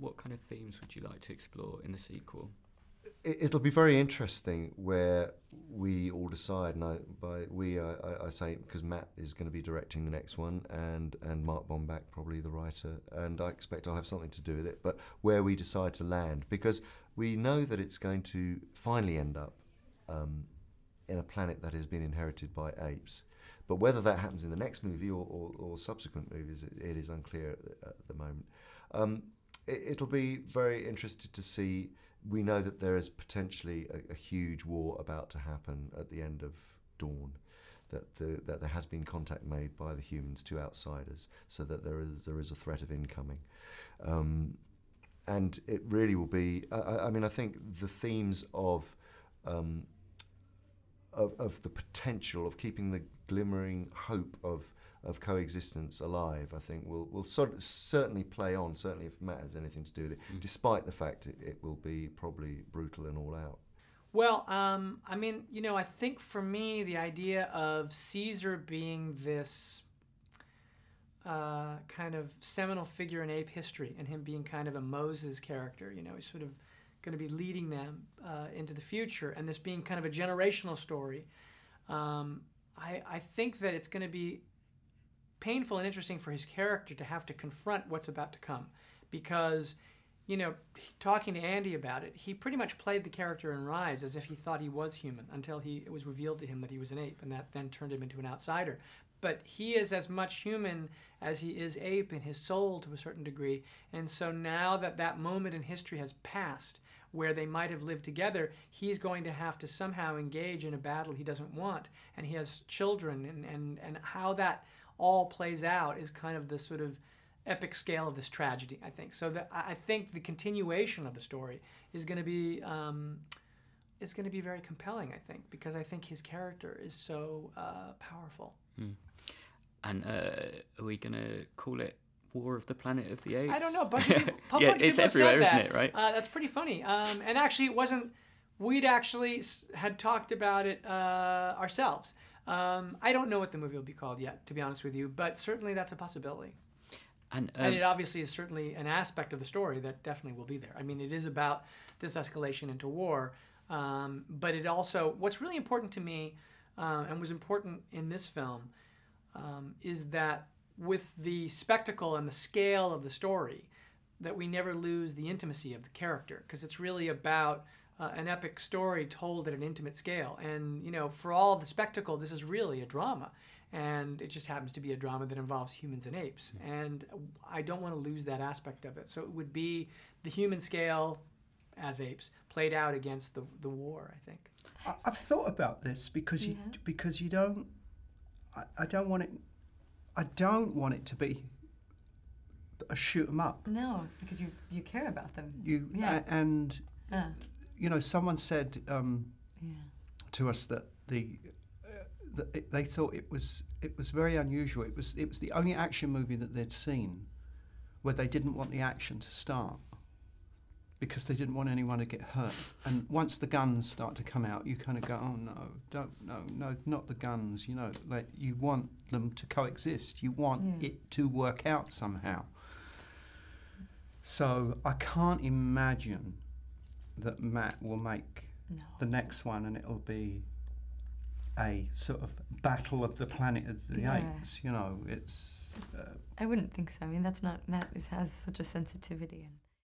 what kind of themes would you like to explore in the sequel? It'll be very interesting where we all decide, and I say because Matt is going to be directing the next one, and Mark Bombach probably the writer, and I expect I'll have something to do with it, but where we decide to land, because we know that it's going to finally end up in a planet that has been inherited by apes. But whether that happens in the next movie or subsequent movies, it is unclear at the moment. It'll be very interesting to see. We know that there is potentially a huge war about to happen at the end of Dawn, that there has been contact made by the humans to outsiders, so that there is a threat of incoming. And it really will be, I mean, I think the themes of the potential of keeping the glimmering hope of coexistence alive, I think will certainly play on, certainly if Matt has anything to do with it, despite the fact it will be probably brutal and all out. Well, I mean, you know, I think for me, the idea of Caesar being this kind of seminal figure in ape history, and him being kind of a Moses character, you know, he's sort of going to be leading them into the future, and this being kind of a generational story, I think that it's going to be painful and interesting for his character to have to confront what's about to come, because, you know, talking to Andy about it, he pretty much played the character in Rise as if he thought he was human until it was revealed to him that he was an ape, and that then turned him into an outsider. But he is as much human as he is ape in his soul to a certain degree, and so now that that moment in history has passed where they might have lived together, he's going to have to somehow engage in a battle he doesn't want, and he has children, and how that all plays out is kind of the sort of epic scale of this tragedy, I think. So I think the continuation of the story is going to be very compelling, I think, because I think his character is so powerful. And are we going to call it War of the Planet of the Apes? I don't know. Yeah, it's everywhere, isn't it, right? That's pretty funny. And actually, it wasn't... We'd actually had talked about it ourselves. I don't know what the movie will be called yet, to be honest with you, but certainly that's a possibility. And it obviously is certainly an aspect of the story that definitely will be there. I mean, it is about this escalation into war, but it also... What's really important to me, and was important in this film, is that with the spectacle and the scale of the story, that we never lose the intimacy of the character, because it's really about an epic story told at an intimate scale. And, you know, for all the spectacle, this is really a drama. And it just happens to be a drama that involves humans and apes. And I don't want to lose that aspect of it. So it would be the human scale as apes played out against the war, I think. I've thought about this because you don't... I don't want it to be a shoot 'em up. No, because you care about them. You know, someone said to us that they thought it was very unusual. It was the only action movie that they'd seen where they didn't want the action to start because they didn't want anyone to get hurt. And once the guns start to come out, you kind of go, oh no, no, not the guns. You know, like you want them to coexist. You want it to work out somehow. So I can't imagine that Matt will make the next one and it'll be a sort of battle of the Planet of the Apes. You know, it's... I wouldn't think so. I mean, that's not... Matt has such a sensitivity. And